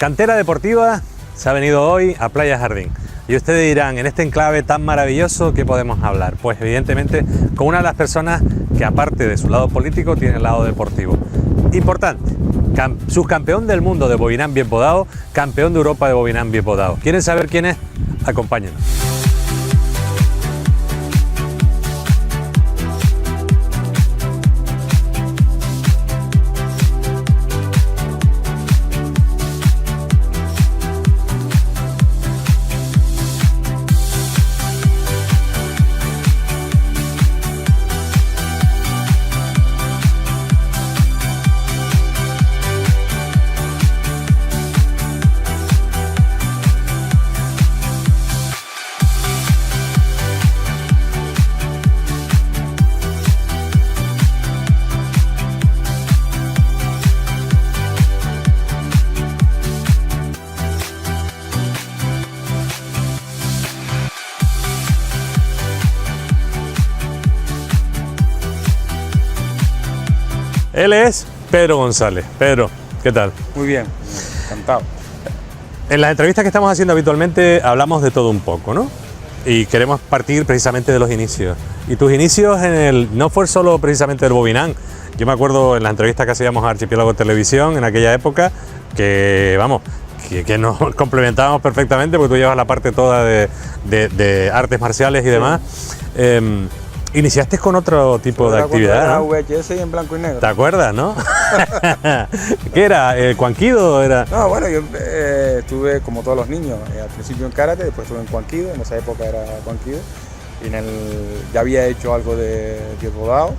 Cantera deportiva se ha venido hoy a Playa Jardín. Y ustedes dirán, en este enclave tan maravilloso, ¿qué podemos hablar? Pues evidentemente con una de las personas que, aparte de su lado político, tiene el lado deportivo. Importante, subcampeón del mundo de Bobinam bien podado, campeón de Europa de Bobinam bien podado. ¿Quieren saber quién es? Acompáñenos. Él es Pedro González. Pedro, ¿qué tal? Muy bien, encantado. En las entrevistas que estamos haciendo habitualmente hablamos de todo un poco, ¿no? Y queremos partir precisamente de los inicios. Y tus inicios no fue solo precisamente del Bobinam. Yo me acuerdo en las entrevistas que hacíamos a Archipiélago Televisión en aquella época que, vamos, que nos complementábamos perfectamente porque tú llevas la parte toda de artes marciales y demás. Iniciaste con otro tipo de actividad, era ¿no? VHS y en blanco y negro. ¿Te acuerdas, no? ¿Qué era? ¿Kwankido era? No, bueno, yo estuve como todos los niños, al principio en karate, después estuve en Kwankido, en esa época era Kwankido, y ya había hecho algo de pie podado,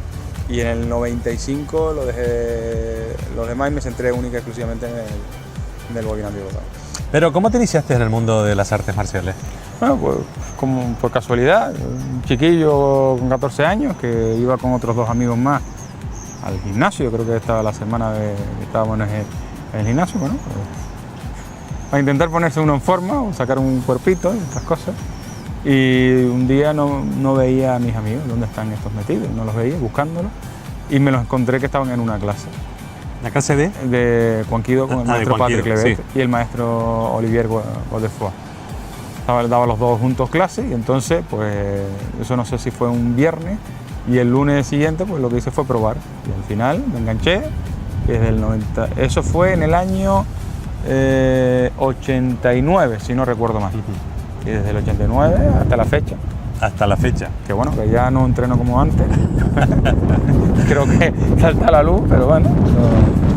y en el 95 lo dejé los demás y me centré única y exclusivamente en el Bobinam pie podado. Pero ¿cómo te iniciaste en el mundo de las artes marciales? Bueno, pues como por casualidad, un chiquillo con 14 años que iba con otros dos amigos más al gimnasio, creo que estaba la semana que estábamos en el gimnasio, bueno, pues, para intentar ponerse uno en forma o sacar un cuerpito y estas cosas. Y un día no veía a mis amigos, ¿dónde están estos metidos? No los veía, buscándolos, y me los encontré que estaban en una clase. ¿La clase de? De Kwankido con el maestro Patrick Levet, sí, y el maestro Olivier Godefroy. Daban los dos juntos clase y entonces, pues, eso no sé si fue un viernes, y el lunes siguiente, pues lo que hice fue probar. Y al final me enganché, desde el 90, eso fue en el año 89, si no recuerdo mal. Y desde el 89 hasta la fecha. Hasta la fecha. Que bueno, que ya no entreno como antes. Creo que salta a la luz, pero bueno.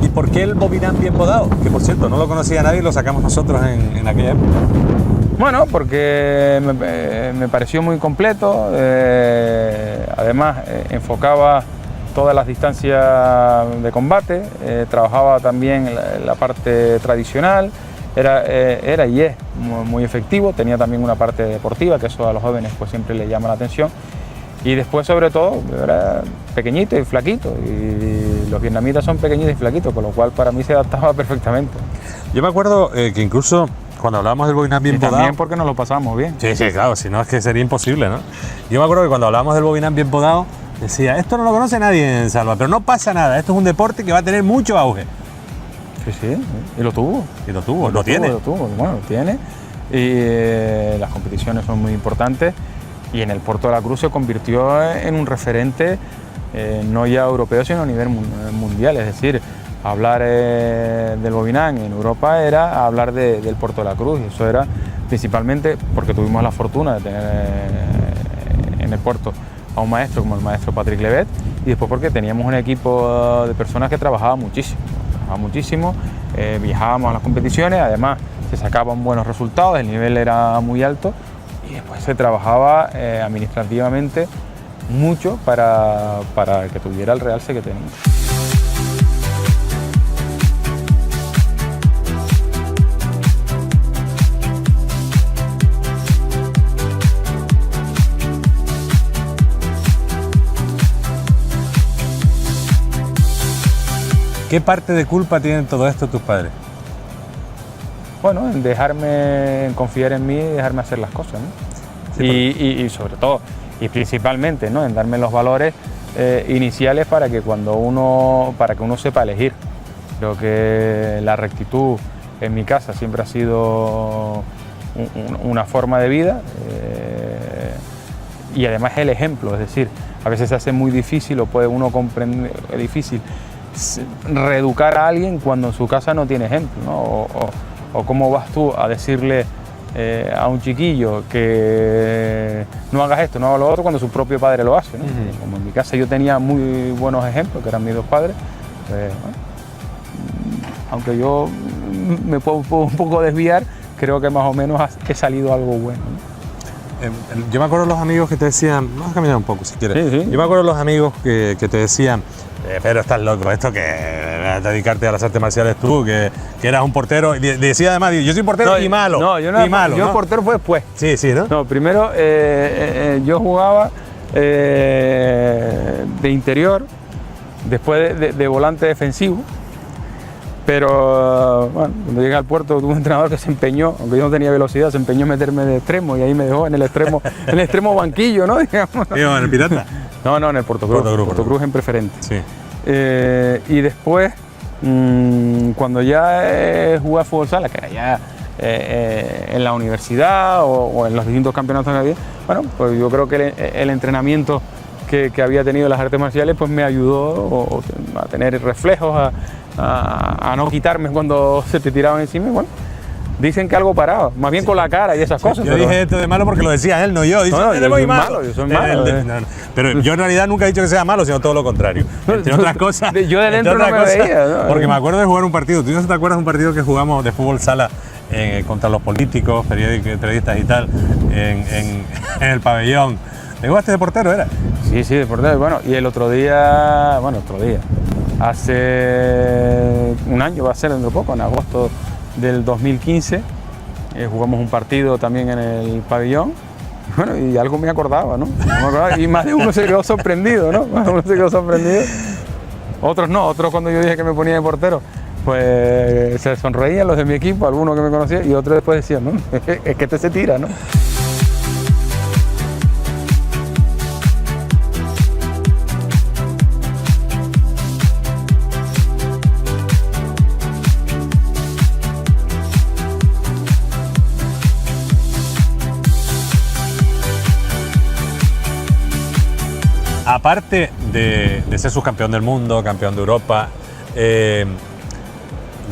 ¿Y por qué el Bobinam bien podado? Que por cierto, no lo conocía nadie y lo sacamos nosotros en aquella época. Bueno, porque me pareció muy completo, además enfocaba todas las distancias de combate, trabajaba también la parte tradicional, era y es muy efectivo, tenía también una parte deportiva, que eso a los jóvenes pues siempre les llama la atención, y después sobre todo era pequeñito y flaquito, y los vietnamitas son pequeñitos y flaquitos, con lo cual para mí se adaptaba perfectamente. Yo me acuerdo que incluso cuando hablábamos del Bobinam bien podado... También porque nos lo pasamos bien. Sí, claro, si no es que sería imposible, ¿no? Yo me acuerdo que cuando hablábamos del Bobinam bien podado, decía, esto no lo conoce nadie en Salva, pero no pasa nada, esto es un deporte que va a tener mucho auge. Sí, y lo tuvo. Y lo tuvo, lo tiene. Bueno, lo tiene. Y las competiciones son muy importantes, y en el Puerto de la Cruz se convirtió en un referente, no ya europeo, sino a nivel mundial, es decir, hablar del Bobinam en Europa era hablar del Puerto de la Cruz, y eso era principalmente porque tuvimos la fortuna de tener en el puerto a un maestro como el maestro Patrick Levet, y después porque teníamos un equipo de personas que trabajaba muchísimo, viajábamos a las competiciones, además se sacaban buenos resultados, el nivel era muy alto, y después se trabajaba administrativamente mucho para que tuviera el realce que tenía. ¿Qué parte de culpa tienen todo esto tus padres? Bueno, en confiar en mí y dejarme hacer las cosas, ¿no? Sí, y sobre todo, y principalmente, ¿no?, en darme los valores iniciales para que uno sepa elegir. Creo que la rectitud en mi casa siempre ha sido una forma de vida y además es el ejemplo, es decir, a veces se hace muy difícil o puede uno comprender, es difícil reeducar a alguien cuando en su casa no tiene ejemplo, ¿no? O cómo vas tú a decirle a un chiquillo que no hagas esto, no hagas lo otro cuando su propio padre lo hace, ¿no? Como en mi casa yo tenía muy buenos ejemplos, que eran mis dos padres, pues, bueno, aunque yo me puedo un poco desviar, creo que más o menos he salido algo bueno, ¿no? Yo me acuerdo de los amigos que te decían, vamos a caminar un poco si quieres. Sí. Yo me acuerdo de los amigos que te decían, pero estás loco, esto que dedicarte a las artes marciales tú, que eras un portero. Y decía además, yo soy portero y malo. No, yo no. Y malo, yo ¿no? portero fue después. Sí, ¿no? No, primero yo jugaba de interior, después de volante defensivo. Pero bueno, cuando llegué al puerto tuve un entrenador que se empeñó, aunque yo no tenía velocidad, se empeñó en meterme de extremo y ahí me dejó en el extremo banquillo, ¿no? Digamos, ¿no? ¿En el Pirata? No, en el Porto Cruz en preferente. Sí. Y después, cuando ya jugué a fútbol sala, que era ya en la universidad o en los distintos campeonatos que había, bueno, pues yo creo que el entrenamiento que había tenido en las artes marciales pues me ayudó a tener reflejos, a no quitarme cuando se te tiraban encima. Bueno, dicen que algo paraba, más bien con la cara y esas cosas. Yo dije esto de malo porque lo decía él, no yo. Dice, no, yo soy malo. No. Pero yo en realidad nunca he dicho que sea malo, sino todo lo contrario. Entre otras cosas. Yo de dentro no me veía. ¿No? Porque me acuerdo de jugar un partido. ¿Tú no te acuerdas de un partido que jugamos de fútbol sala contra los políticos, periodistas y tal, en el pabellón? ¿Te jugaste de portero, era? Sí, de portero. Bueno, y el otro día, hace un año, va a ser dentro de poco, en agosto del 2015, jugamos un partido también en el pabellón. Bueno, y algo me acordaba, ¿no? Y más de uno se quedó sorprendido, ¿no? Otros no, otros cuando yo dije que me ponía de portero, pues se sonreían los de mi equipo, algunos que me conocían, y otros después decían, no, es que se tira, ¿no? Aparte de ser subcampeón del mundo, campeón de Europa,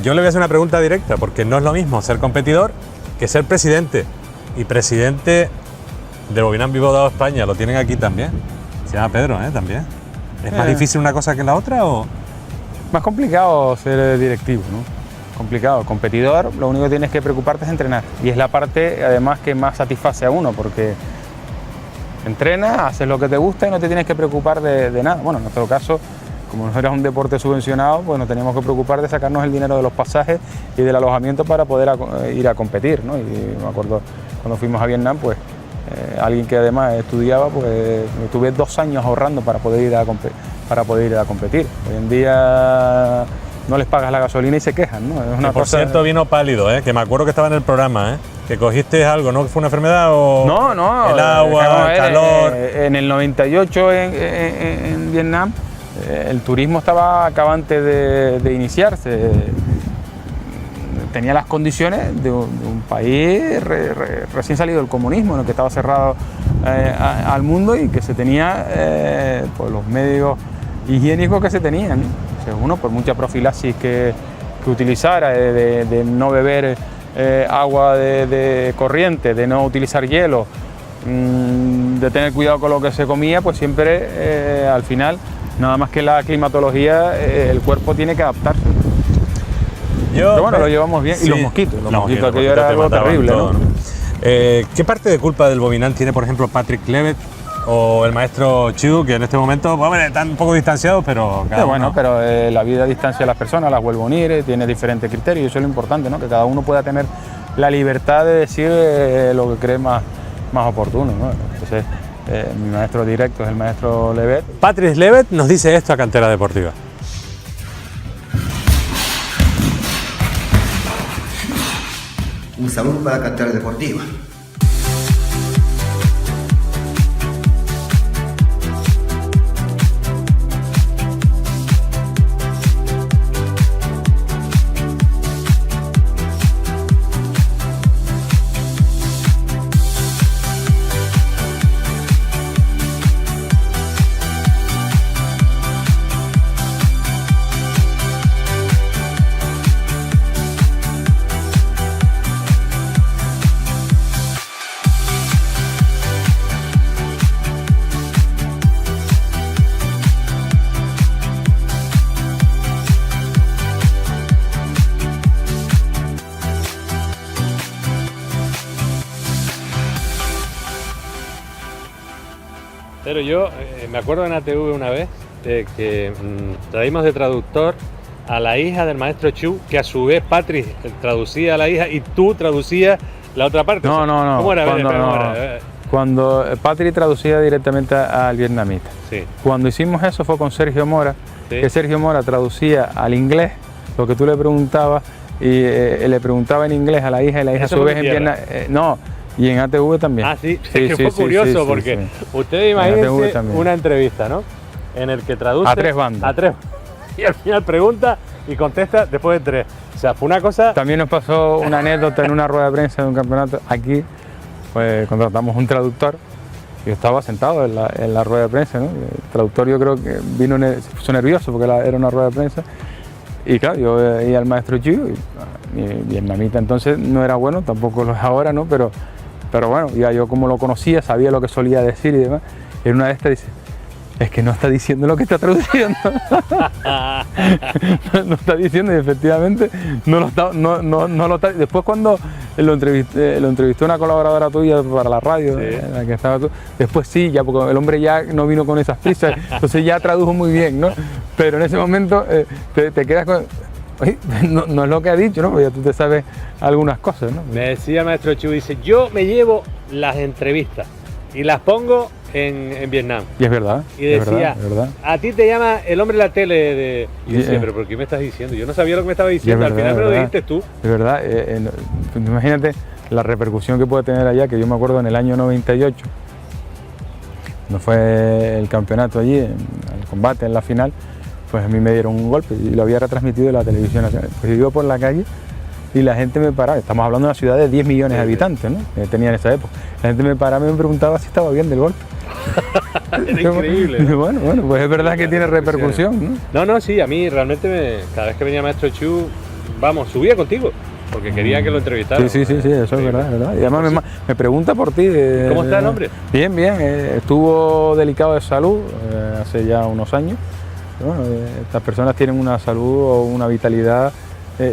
yo le voy a hacer una pregunta directa, porque no es lo mismo ser competidor que ser presidente. Y presidente del Bobinam Vivo Dado España, lo tienen aquí también. Se llama Pedro, también. ¿Es más difícil una cosa que la otra o...? Más complicado ser directivo, ¿no? Complicado. Competidor, lo único que tienes que preocuparte es entrenar. Y es la parte, además, que más satisface a uno, porque entrenas, haces lo que te gusta y no te tienes que preocupar de nada. Bueno, en nuestro caso, como no era un deporte subvencionado, pues nos teníamos que preocupar de sacarnos el dinero de los pasajes y del alojamiento para poder ir a competir, ¿no? Y me acuerdo cuando fuimos a Vietnam, pues alguien que además estudiaba, pues tuve 2 años ahorrando para poder ir a competir. Hoy en día no les pagas la gasolina y se quejan, ¿no? Es una por cosa... cierto, vino pálido, que me acuerdo que estaba en el programa, que cogiste algo, ¿no? ¿Fue una enfermedad o...? No. El agua, el calor... En el 98 en Vietnam, el turismo estaba acabante de iniciarse. Tenía las condiciones de un país recién salido del comunismo, en el que estaba cerrado al mundo y que se tenía pues los medios higiénicos que se tenían, ¿no? O sea, uno, por mucha profilaxis que utilizara, de no beber agua de corriente, de no utilizar hielo, de tener cuidado con lo que se comía, pues siempre al final, nada más que la climatología, el cuerpo tiene que adaptarse. Pero bueno, lo llevamos bien. Sí. Y los mosquitos aquello era algo terrible, todo, ¿no? ¿Qué parte de culpa del Bobinam tiene, por ejemplo, Patrick Levet o el maestro Chiu, que en este momento, bueno, están un poco distanciados, pero cada uno... pero la vida distancia a las personas, las vuelve a unir, tiene diferentes criterios, y eso es lo importante, ¿no? Que cada uno pueda tener la libertad de decir lo que cree más oportuno, ¿no? Entonces, mi maestro directo es el maestro Levet. Patrick Levet nos dice esto a Cantera Deportiva. Un saludo para Cantera Deportiva. Pero yo me acuerdo en ATV una vez que traímos de traductor a la hija del maestro Chu, que a su vez Patri traducía a la hija y tú traducías la otra parte. No, no. ¿Cómo era? Cuando Patri traducía directamente al vietnamita. Sí. Cuando hicimos eso fue con Sergio Mora, Sí. que Sergio Mora traducía al inglés lo que tú le preguntabas y le preguntaba en inglés a la hija y la hija a Eso su fue vez en en tierra. no, y en ATV también. Ah, sí, es que fue curioso porque ustedes imagínense una entrevista, ¿no? En el que traduce a 3 bandas. A 3 y al final pregunta y contesta después de 3. O sea, fue una cosa... También nos pasó una anécdota en una rueda de prensa de un campeonato. Aquí pues, contratamos un traductor. Yo estaba sentado en la rueda de prensa, ¿no? El traductor yo creo que se puso nervioso porque era una rueda de prensa. Y claro, yo veía al maestro Chiu, mi vietnamita entonces no era bueno, tampoco lo es ahora, ¿no? Pero bueno, ya yo como lo conocía, sabía lo que solía decir y demás. Y en una de estas dice, es que no está diciendo lo que está traduciendo. No está diciendo y efectivamente no lo está. Después cuando lo entrevistó una colaboradora tuya para la radio, sí, en la que estaba tú, después sí, ya porque el hombre ya no vino con esas prisas, entonces ya tradujo muy bien, ¿no? Pero en ese momento te quedas con... Oye, no es lo que ha dicho, ¿no? Porque ya tú te sabes algunas cosas, ¿no? Me decía el maestro Chu, dice, yo me llevo las entrevistas y las pongo en Vietnam. Y es verdad. Y decía, es verdad. a ti te llama el hombre de la tele de... Y decía, pero ¿por qué me estás diciendo? Yo no sabía lo que me estaba diciendo, al final me lo dijiste tú. Es verdad, imagínate la repercusión que puede tener allá, que yo me acuerdo en el año 98, cuando fue el campeonato allí, el combate en la final, pues a mí me dieron un golpe y lo había retransmitido en la televisión nacional. Pues yo iba por la calle y la gente me paraba, estamos hablando de una ciudad de 10 millones de habitantes, ¿no? Que tenía en esa época. La gente me paraba y me preguntaba si estaba bien del golpe. Era increíble, ¿no? Bueno, pues es verdad que tiene repercusión, ¿no? No, sí, a mí realmente cada vez que venía Maestro Chu, vamos, subía contigo, porque quería que lo entrevistara. Sí, eso es verdad. Y además me pregunta por ti. ¿Cómo está el hombre? Bien, estuvo delicado de salud hace ya unos años. Bueno, estas personas tienen una salud o una vitalidad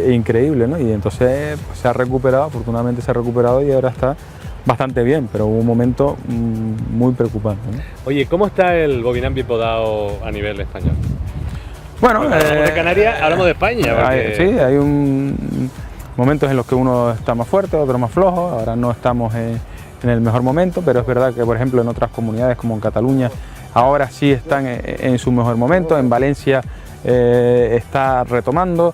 increíble, ¿no? Y entonces pues, se ha recuperado, afortunadamente se ha recuperado y ahora está bastante bien, pero hubo un momento muy preocupante, ¿no? Oye, ¿cómo está el Bobinam Bipodao a nivel español? Bueno, hablamos de Canarias, hablamos de España. Porque... Sí, hay momentos en los que uno está más fuerte, otro más flojo. Ahora no estamos en el mejor momento, pero es verdad que, por ejemplo, en otras comunidades como en Cataluña, ahora sí están en su mejor momento. En Valencia está retomando.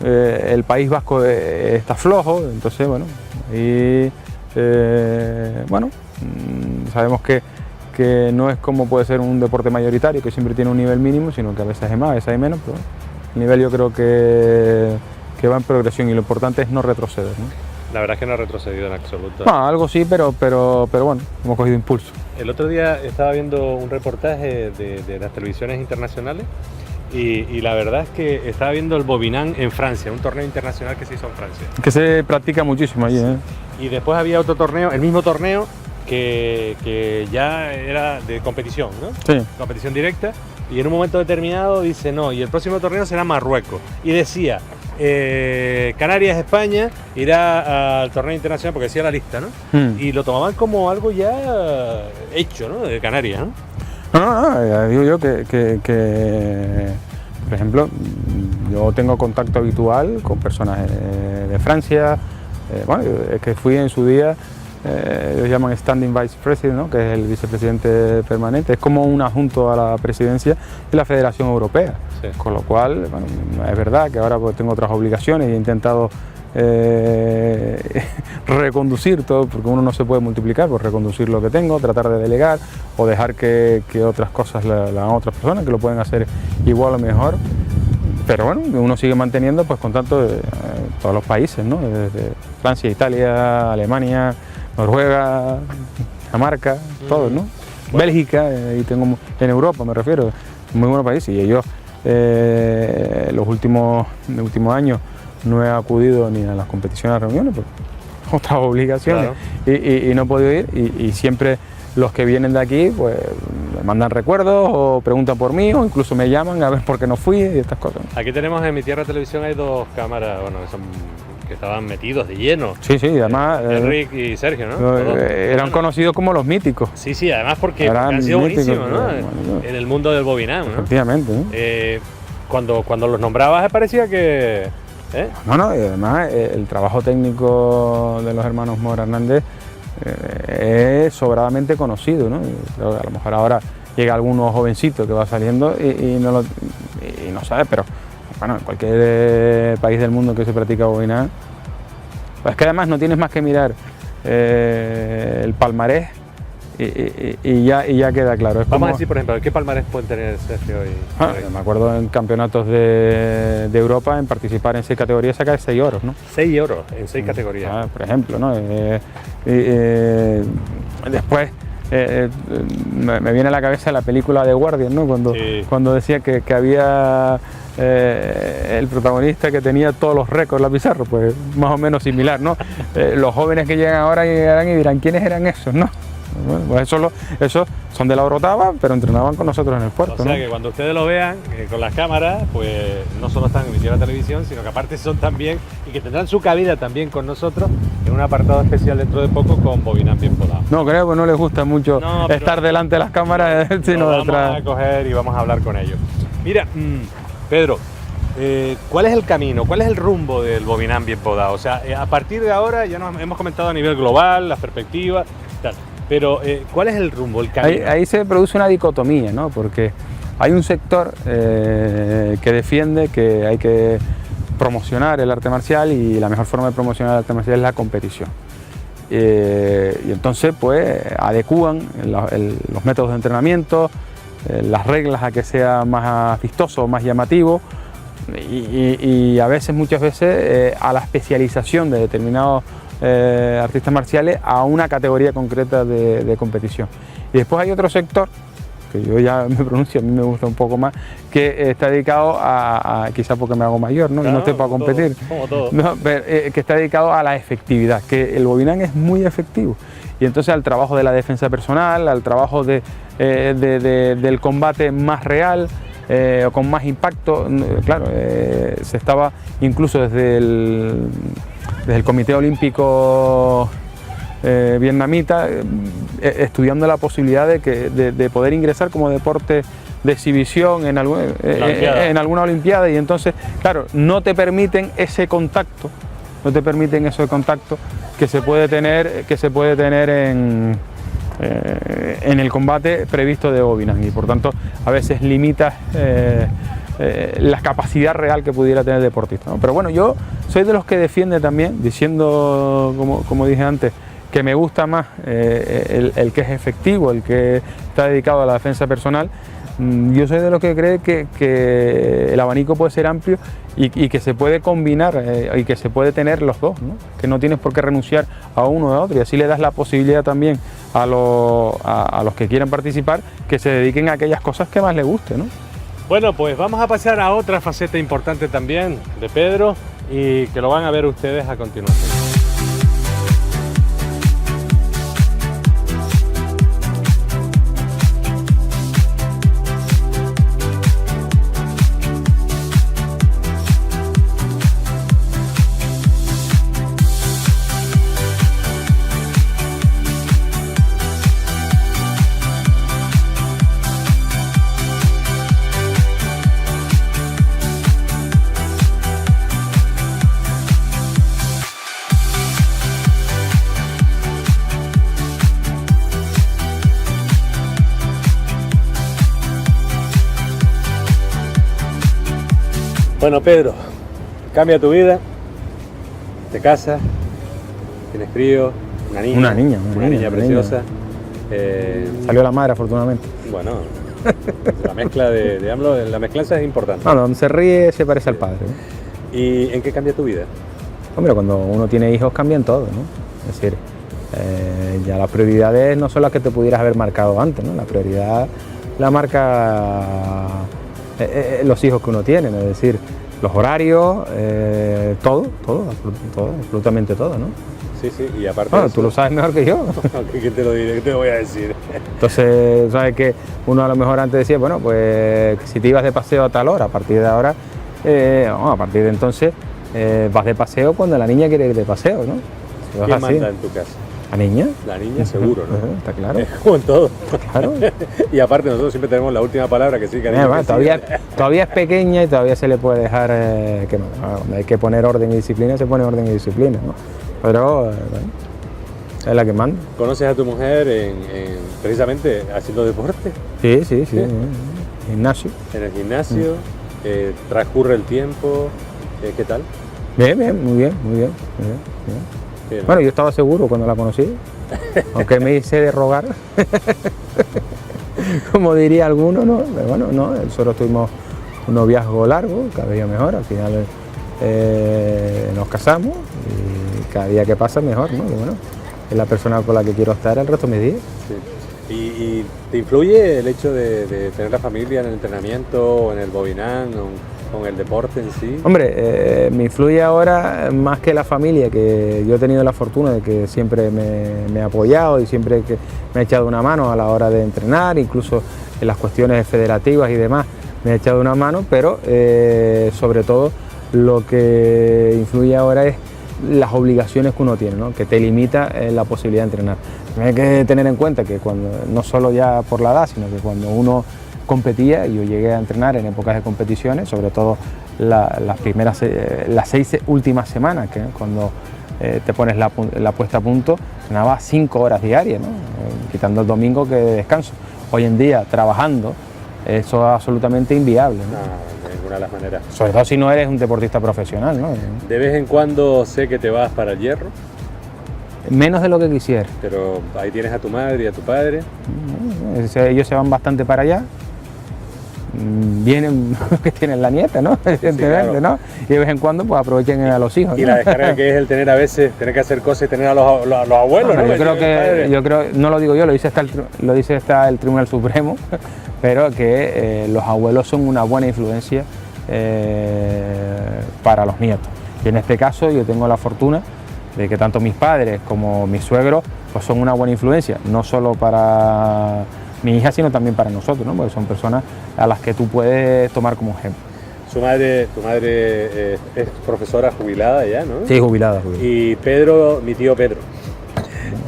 El País Vasco está flojo, entonces bueno, y sabemos que no es como puede ser un deporte mayoritario que siempre tiene un nivel mínimo, sino que a veces hay más, a veces hay menos, pero el nivel yo creo que va en progresión y lo importante es no retroceder, ¿no? La verdad es que no ha retrocedido en absoluto. No, algo sí, pero bueno, hemos cogido impulso. El otro día estaba viendo un reportaje de las televisiones internacionales y la verdad es que estaba viendo el Bobinam en Francia, un torneo internacional que se hizo en Francia. Que se practica muchísimo allí, ¿eh? Y después había otro torneo, el mismo torneo que ya era de competición, ¿no? Sí. Competición directa. Y en un momento determinado dice, no, y el próximo torneo será Marruecos. Y decía, Canarias, España, irá al torneo internacional, porque decía la lista, ¿no? Y lo tomaban como algo ya hecho, ¿no? De Canarias, ¿no? No, digo yo que, por ejemplo, yo tengo contacto habitual con personas de Francia, es que fui en su día, ellos llaman Standing Vice President, ¿no? Que es el vicepresidente permanente, es como un adjunto a la presidencia de la Federación Europea, sí. Con lo cual, bueno, es verdad que ahora pues, tengo otras obligaciones y he intentado reconducir todo, porque uno no se puede multiplicar, pues reconducir lo que tengo, tratar de delegar o dejar que otras cosas la hagan otras personas que lo pueden hacer igual o mejor, pero bueno, uno sigue manteniendo pues contacto de todos los países, ¿no? Desde Francia, Italia, Alemania, Noruega, Dinamarca, todos, ¿no? Bueno. Bélgica, y tengo en Europa me refiero, muy buenos países, y ellos los últimos años no he acudido ni a las competiciones, a las reuniones, por otras obligaciones, claro. y no he podido ir, y siempre los que vienen de aquí pues me mandan recuerdos o preguntan por mí o incluso me llaman a ver por qué no fui y estas cosas. Aquí tenemos en Mi Tierra Televisión, hay dos cámaras, bueno, son que estaban metidos de lleno. Sí, además... Enric y Sergio, ¿no? Eran conocidos como los míticos. Sí, además porque han sido buenísimos, ¿no? En el mundo del bobinam, ¿no? Efectivamente, ¿no? Cuando los nombrabas parecía que... No, y además el trabajo técnico de los hermanos Mora Hernández es sobradamente conocido, ¿no? A lo mejor ahora llega alguno jovencito que va saliendo y no sabe, pero bueno, en cualquier país del mundo que se practica bobinam, pues es que además no tienes más que mirar el palmarés y ya queda claro. Es Vamos a decir, por ejemplo, ¿qué palmarés pueden tener Sergio y me acuerdo en campeonatos de Europa en participar en 6 categorías, sacar 6 oros, ¿no? 6 euros en 6 categorías. Por ejemplo, ¿no? Después me viene a la cabeza la película de Guardian, ¿no? Cuando decía que había el protagonista que tenía todos los récords, la pizarra, pues más o menos similar, ¿no? Los jóvenes que llegan ahora llegarán y dirán, ¿quiénes eran esos, no? Bueno, pues esos son de la Orotava, pero entrenaban con nosotros en el puerto. O sea, ¿no? Que cuando ustedes lo vean con las cámaras, pues no solo están emitiendo la televisión, sino que aparte son también, y que tendrán su cabida también con nosotros, en un apartado especial dentro de poco con bobinam bien podado. No, creo que no les gusta mucho estar delante de las cámaras, sino detrás. Vamos a coger y vamos a hablar con ellos. Mira, Pedro, ¿cuál es el camino, cuál es el rumbo del bobinam bien podado? O sea, a partir de ahora ya nos hemos comentado a nivel global, las perspectivas, tal. Pero, ¿cuál es el rumbo, el camino? Ahí se produce una dicotomía, ¿no? Porque hay un sector que defiende que hay que promocionar el arte marcial y la mejor forma de promocionar el arte marcial es la competición. Y entonces, pues, adecúan los métodos de entrenamiento, las reglas a que sea más vistoso, más llamativo y muchas veces, a la especialización de determinados artistas marciales a una categoría concreta de competición. Y después hay otro sector, que yo ya me pronuncio, a mí me gusta un poco más, que está dedicado quizá porque me hago mayor, ¿no? Claro, y no estoy para competir, como todo. No, pero, que está dedicado a la efectividad, que el bobinam es muy efectivo. Y entonces al trabajo de la defensa personal, al trabajo del combate más real, o con más impacto, claro, se estaba incluso desde el Comité Olímpico vietnamita estudiando la posibilidad de poder ingresar como deporte de exhibición en alguna olimpiada, y entonces, claro, no te permiten ese contacto, que se puede tener en el combate previsto de bobinam, y por tanto a veces limitas la capacidad real que pudiera tener el deportista, ¿no? Pero bueno, yo soy de los que defiende también, diciendo, como dije antes, que me gusta más el que es efectivo, el que está dedicado a la defensa personal. Yo soy de los que cree que el abanico puede ser amplio y que se puede combinar y que se puede tener los dos, ¿no? Que no tienes por qué renunciar a uno o a otro, y así le das la posibilidad también a los que quieran participar que se dediquen a aquellas cosas que más les guste, ¿no? Bueno, pues vamos a pasar a otra faceta importante también de Pedro y que lo van a ver ustedes a continuación. Bueno, Pedro, cambia tu vida, te casas, tienes crío, una niña preciosa. Salió la madre, afortunadamente. Bueno, la mezcla de ambos, la mezclanza es importante. No, donde se ríe se parece al padre, ¿no? ¿Y en qué cambia tu vida? Hombre, cuando uno tiene hijos cambian todo, ¿no? Es decir, ya las prioridades no son las que te pudieras haber marcado antes, ¿no? La prioridad la marca los hijos que uno tiene, es decir, los horarios, todo, absolutamente todo, ¿no? Sí, y aparte... Bueno, tú lo sabes mejor que yo. ¿Qué te lo diré? ¿Qué te voy a decir? Entonces, sabes que uno a lo mejor antes decía, bueno, pues si te ibas de paseo a tal hora, a partir de ahora, a partir de entonces, vas de paseo cuando la niña quiere ir de paseo, ¿no? Si vas ¿Quién así, manda en tu casa? ¿la niña? La niña seguro, ¿no? Está claro. Como en todo. Claro. Y aparte nosotros siempre tenemos la última palabra, que sí, cariño. Bueno, que sí. todavía es pequeña y todavía se le puede dejar que no. Donde hay que poner orden y disciplina, se pone orden y disciplina, ¿no? Pero bueno, es la que manda. ¿Conoces a tu mujer precisamente haciendo deporte? Sí. ¿Sí? Gimnasio. En el gimnasio, transcurre el tiempo, ¿qué tal? Bien, muy bien. Bien. Bueno, yo estaba seguro cuando la conocí, aunque me hice de rogar, como diría alguno, ¿no? Pero bueno, no, nosotros tuvimos un noviazgo largo, cada día mejor, al final nos casamos y cada día que pasa mejor, ¿no? Y bueno, es la persona con la que quiero estar el resto de mis días. Sí. ¿Y te influye el hecho de tener la familia en el entrenamiento, o en el bobinán, con el deporte en sí? Hombre, me influye ahora más que la familia, que yo he tenido la fortuna de que siempre me ha apoyado y siempre que me ha echado una mano a la hora de entrenar, incluso en las cuestiones federativas y demás, me ha echado una mano, pero sobre todo lo que influye ahora es las obligaciones que uno tiene, ¿no? Que te limita la posibilidad de entrenar. Hay que tener en cuenta que cuando, no solo ya por la edad, sino que cuando uno competía, yo llegué a entrenar en épocas de competiciones, sobre todo las 6 últimas semanas, que cuando te pones la puesta a punto, entrenaba 5 horas diarias, ¿no? Quitando el domingo que descanso. Hoy en día, trabajando, eso es absolutamente inviable, ¿no? No, de ninguna de las maneras. Sobre todo si no eres un deportista profesional, ¿no? De vez en cuando sé que te vas para el hierro, Menos de lo que quisiera. pero ahí tienes a tu madre y a tu padre. Ellos se van bastante para allá. Vienen que tienen la nieta, ¿no? Evidentemente, claro. ¿no? Y de vez en cuando pues aprovechen a los hijos, Y ¿no? la descarga que es el tener a veces, tener que hacer cosas y tener a los abuelos, ¿no? Yo creo, no lo digo yo, lo dice hasta el Tribunal Supremo, pero que los abuelos son una buena influencia para los nietos. Y en este caso yo tengo la fortuna de que tanto mis padres como mis suegros pues son una buena influencia, no solo para mi hija, sino también para nosotros, ¿no? Porque son personas a las que tú puedes tomar como ejemplo. Tu madre es profesora jubilada ya, ¿no? Sí, jubilada. Y Pedro, mi tío Pedro,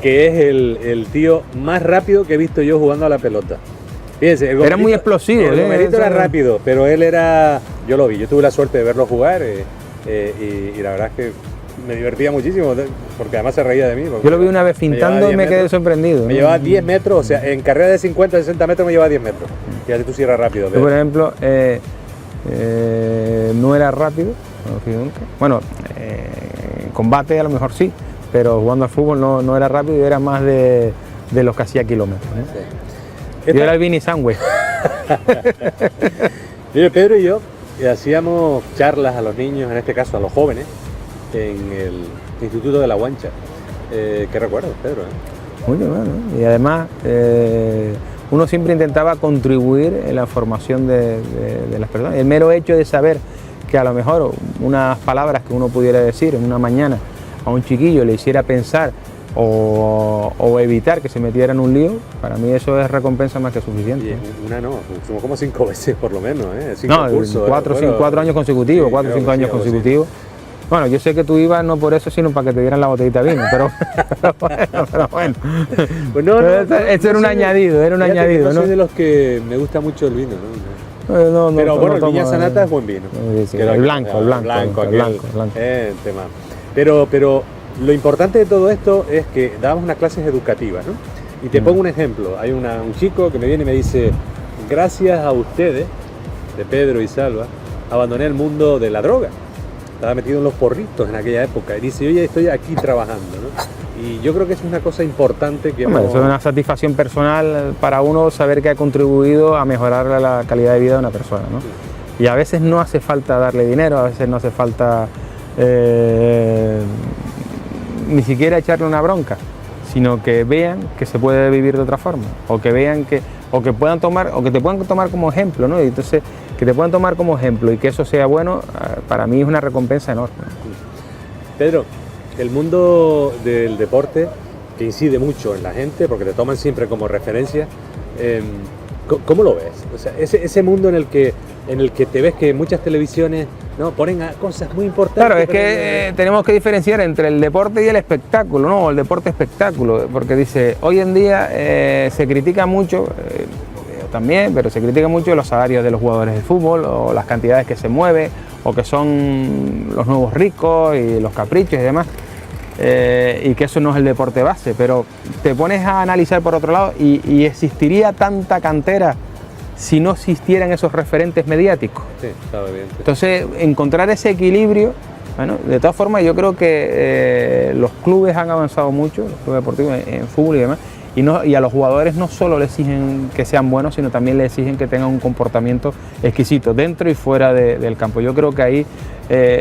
que es el tío más rápido que he visto yo jugando a la pelota. Fíjense, Era muy explosivo. El numerito era rápido, pero él era, yo lo vi, yo tuve la suerte de verlo jugar y la verdad es que me divertía muchísimo, porque además se reía de mí. Yo lo vi una vez pintando y me quedé sorprendido. Me llevaba 10 metros, o sea, en carrera de 50, 60 metros me llevaba 10 metros. Fíjate tú si era rápido. Yo, por ejemplo, no era rápido, no lo fui nunca. Bueno, en combate a lo mejor sí, pero jugando al fútbol no era rápido y era más de los que hacía kilómetros, ¿no? Sí. Yo era el Vini Sangüe. Mire, Pedro y yo hacíamos charlas a los niños, en este caso a los jóvenes, en el Instituto de la Guancha. ¿Qué recuerdos, Pedro? Muy bien, bueno. Y además uno siempre intentaba contribuir en la formación de las personas. El mero hecho de saber que a lo mejor unas palabras que uno pudiera decir en una mañana a un chiquillo le hiciera pensar o evitar que se metiera en un lío, para mí eso es recompensa más que suficiente. Y una no, fuimos como 5 veces por lo menos, ¿eh? 5 no, cursos. 4 años consecutivos, sí, 4 o 5 años sí, consecutivos. Bueno, yo sé que tú ibas no por eso, sino para que te dieran la botellita de vino, pero bueno. Pues no, eso era un añadido, No ¿no? soy de los que me gusta mucho el vino, ¿no? Pero bueno, el Viña Sanata es buen vino. Sí, el blanco. Tema. Pero lo importante de todo esto es que dábamos unas clases educativas, ¿no? Y te pongo un ejemplo. Hay un chico que me viene y me dice, gracias a ustedes, de Pedro y Salva, abandoné el mundo de la droga. Estaba metido en los porritos en aquella época. Y dice, yo ya estoy aquí trabajando, ¿no? Y yo creo que eso es una cosa importante que... Eso es una satisfacción personal para uno saber que ha contribuido a mejorar la calidad de vida de una persona, ¿no? Sí. Y a veces no hace falta darle dinero, a veces no hace falta ni siquiera echarle una bronca, sino que vean que se puede vivir de otra forma, o que vean que te puedan tomar como ejemplo, ¿no? Y entonces que te puedan tomar como ejemplo y que eso sea bueno, para mí es una recompensa enorme. Pedro, el mundo del deporte, que incide mucho en la gente, porque te toman siempre como referencia, ¿cómo lo ves? O sea, ese mundo en el que te ves que muchas televisiones No, ponen cosas muy importantes. Claro, es que tenemos que diferenciar entre el deporte y el espectáculo, ¿no? O el deporte espectáculo, porque dice, hoy en día se critica mucho, también, pero se critica mucho los salarios de los jugadores de fútbol, o las cantidades que se mueven, o que son los nuevos ricos y los caprichos y demás, y que eso no es el deporte base, pero te pones a analizar por otro lado y existiría tanta cantera si no existieran esos referentes mediáticos. Sí, claro, evidente. Entonces, encontrar ese equilibrio, bueno, de todas formas yo creo que los clubes han avanzado mucho, los clubes deportivos en fútbol y demás, y a los jugadores no solo le exigen que sean buenos, sino también le exigen que tengan un comportamiento exquisito, dentro y fuera del campo. Yo creo que ahí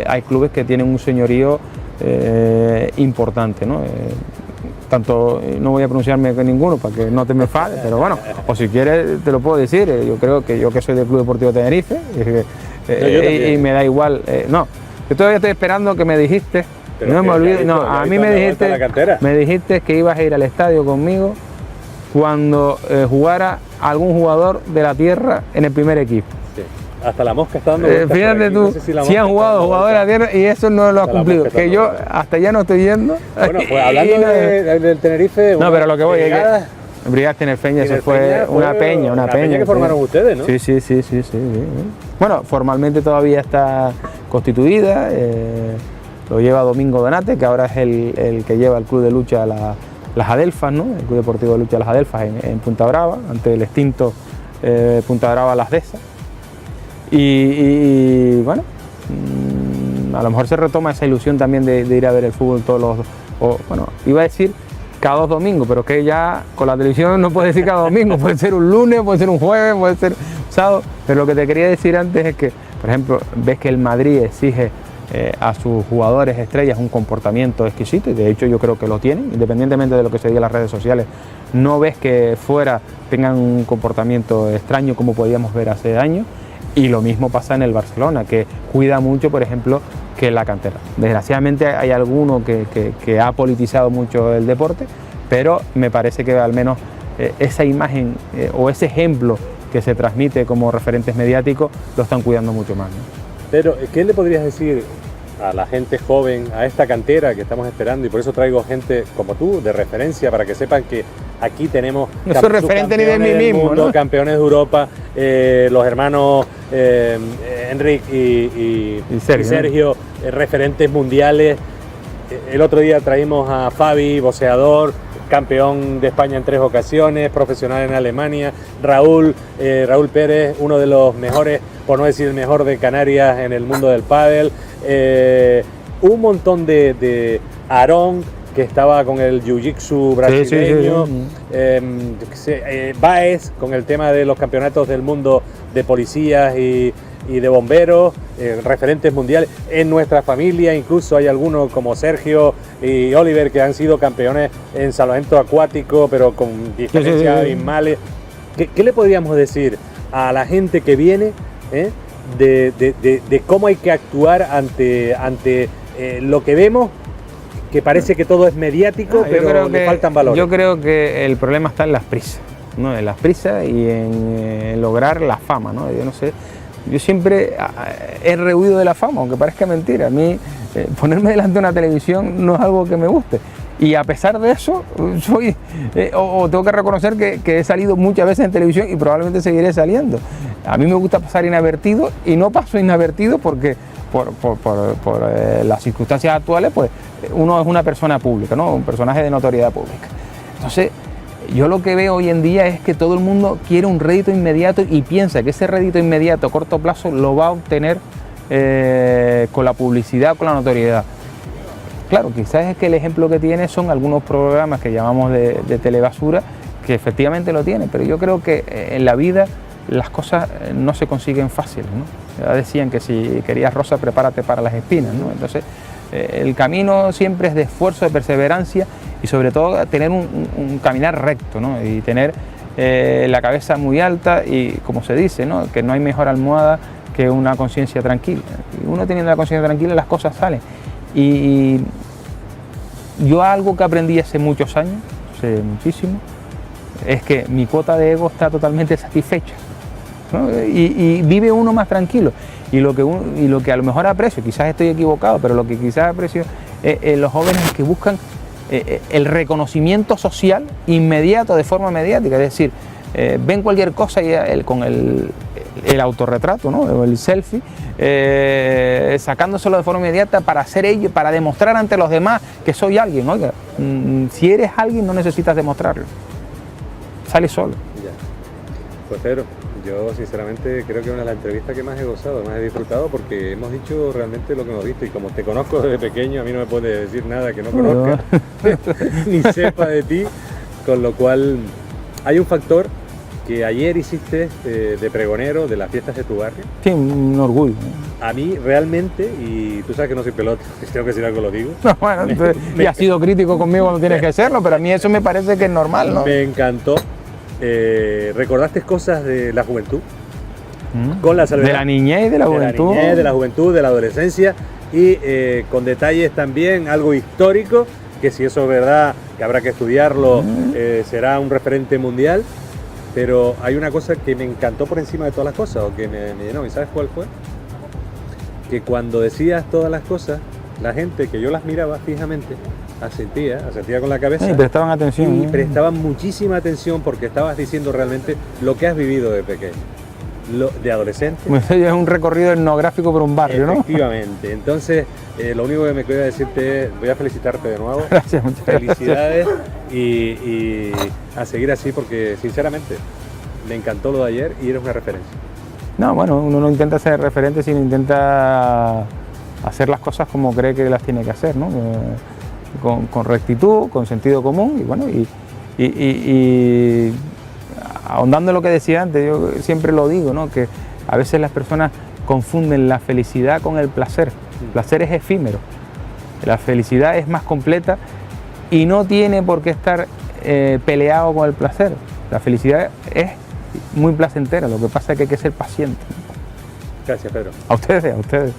hay clubes que tienen un señorío importante, ¿no? Tanto, no voy a pronunciarme con ninguno para que no te me enfades, pero bueno, o si quieres te lo puedo decir, yo que soy del Club Deportivo Tenerife, y me da igual, no, yo todavía estoy esperando que me dijiste, pero no me olvido, no, a mí me dijiste que ibas a ir al estadio conmigo cuando jugara algún jugador de la tierra en el primer equipo. Sí. Hasta la mosca está dando fíjate tú, no sé si han jugado jugadores de la tierra y eso no lo ha cumplido, que yo hasta ya no estoy yendo. Bueno, pues hablando del Tenerife... No, pero lo que voy es que Brigadas Tinerfeña, eso fue una peña. Una peña que formaron ustedes, ¿no? Sí. Bueno, formalmente todavía está constituida, lo lleva Domingo Donate, que ahora es el que lleva el club de lucha Las Adelfas, ¿no? El Club Deportivo de Lucha Las Adelfas en Punta Brava, ante el extinto Punta Brava Las Dehesas. Y bueno, a lo mejor se retoma esa ilusión también de ir a ver el fútbol bueno, iba a decir cada 2 domingos, pero que ya con la televisión no puede decir cada domingo, puede ser un lunes, puede ser un jueves, puede ser un sábado, pero lo que te quería decir antes es que, por ejemplo, ves que el Madrid exige a sus jugadores estrellas un comportamiento exquisito, y de hecho yo creo que lo tienen, independientemente de lo que se diga en las redes sociales. No ves que fuera tengan un comportamiento extraño como podíamos ver hace años. Y lo mismo pasa en el Barcelona, que cuida mucho, por ejemplo, que la cantera. Desgraciadamente hay alguno que ha politizado mucho el deporte, pero me parece que al menos esa imagen o ese ejemplo que se transmite como referentes mediáticos lo están cuidando mucho más, ¿no? Pero, ¿qué le podrías decir a la gente joven, a esta cantera que estamos esperando? Y por eso traigo gente como tú, de referencia, para que sepan que aquí tenemos... No soy referente ni de mí mismo, mundo, ¿no? Campeones de Europa, los hermanos Enrique y Sergio, referentes mundiales. El otro día traímos a Fabi, boxeador, campeón de España en 3 ocasiones, profesional en Alemania, Raúl Pérez, uno de los mejores, por no decir el mejor de Canarias en el mundo del pádel, un montón de Aarón, que estaba con el jiu-jitsu brasileño, Baez con el tema de los campeonatos del mundo de policías y de bomberos, referentes mundiales. En nuestra familia incluso hay algunos como Sergio y Oliver que han sido campeones en salvamento acuático, pero con diferencias abismales. ¿Qué le podríamos decir a la gente que viene de cómo hay que actuar ante lo que vemos, que parece que todo es mediático, pero le faltan valores? Yo creo que el problema está en las prisas, ¿no? En las prisas y en lograr la fama, ¿no? Yo no sé, yo siempre he rehuido de la fama, aunque parezca mentira. A mí ponerme delante de una televisión no es algo que me guste. Y a pesar de eso, tengo que reconocer que he salido muchas veces en televisión y probablemente seguiré saliendo. A mí me gusta pasar inadvertido y no paso inadvertido porque por las circunstancias actuales, pues uno es una persona pública, ¿no? Un personaje de notoriedad pública. Entonces, yo lo que veo hoy en día es que todo el mundo quiere un rédito inmediato y piensa que ese rédito inmediato a corto plazo lo va a obtener con la publicidad, con la notoriedad. Claro, quizás es que el ejemplo que tiene son algunos programas que llamamos de telebasura, que efectivamente lo tienen, pero yo creo que en la vida las cosas no se consiguen fáciles, ¿no? Ya decían que si querías rosa, prepárate para las espinas, ¿no? Entonces, el camino siempre es de esfuerzo, de perseverancia y sobre todo tener un caminar recto, ¿no? Y tener la cabeza muy alta y, como se dice, ¿no? Que no hay mejor almohada que una conciencia tranquila. Y uno teniendo la conciencia tranquila, las cosas salen. Y yo algo que aprendí hace muchos años, hace muchísimo, es que mi cuota de ego está totalmente satisfecha, ¿no? Y vive uno más tranquilo. Y lo que a lo mejor aprecio, quizás estoy equivocado, pero lo que quizás aprecio los jóvenes es que buscan el reconocimiento social inmediato, de forma mediática, es decir, ven cualquier cosa y con el autorretrato, ¿no? O el selfie, sacándoselo de forma inmediata para hacer ello, para demostrar ante los demás que soy alguien. Oiga, si eres alguien no necesitas demostrarlo, sale solo. Ya. Pues Pedro, yo sinceramente creo que es una de las entrevistas que más he gozado, más he disfrutado, porque hemos dicho realmente lo que hemos visto, y como te conozco desde pequeño, a mí no me puedes decir nada que no conozca ni sepa de ti, con lo cual hay un factor que ayer hiciste de pregonero de las fiestas de tu barrio. Sí, un orgullo. A mí realmente, y tú sabes que no soy pelota, si tengo que decir algo lo digo. No, bueno, y has sido crítico conmigo cuando tienes que hacerlo, pero a mí eso me parece que es normal, ¿no? Me encantó. Recordaste cosas de la juventud, con la salvedad de la niñez y de la juventud. De la niñez, de la juventud, de la adolescencia, y con detalles también, algo histórico, que si eso es verdad, que habrá que estudiarlo, será un referente mundial. Pero hay una cosa que me encantó por encima de todas las cosas, o que me llenó, ¿y sabes cuál fue? Que cuando decías todas las cosas, la gente que yo las miraba fijamente, asentía con la cabeza. Sí, prestaban atención. Y prestaban muchísima atención, porque estabas diciendo realmente lo que has vivido de pequeño, de adolescente. Pues es un recorrido etnográfico por un barrio, ¿no? Efectivamente. Entonces, lo único que me queda decirte es, voy a felicitarte de nuevo. Gracias, muchas Felicidades y a seguir así, porque sinceramente me encantó lo de ayer y eres una referencia. No, bueno, uno no intenta ser referente, sino intenta hacer las cosas como cree que las tiene que hacer, ¿no? Con rectitud, con sentido común, y bueno, y ahondando en lo que decía antes, yo siempre lo digo, ¿no? Que a veces las personas confunden la felicidad con el placer. El placer es efímero, la felicidad es más completa y no tiene por qué estar peleado con el placer. La felicidad es muy placentera, lo que pasa es que hay que ser paciente. Gracias, Pedro. A ustedes, a ustedes.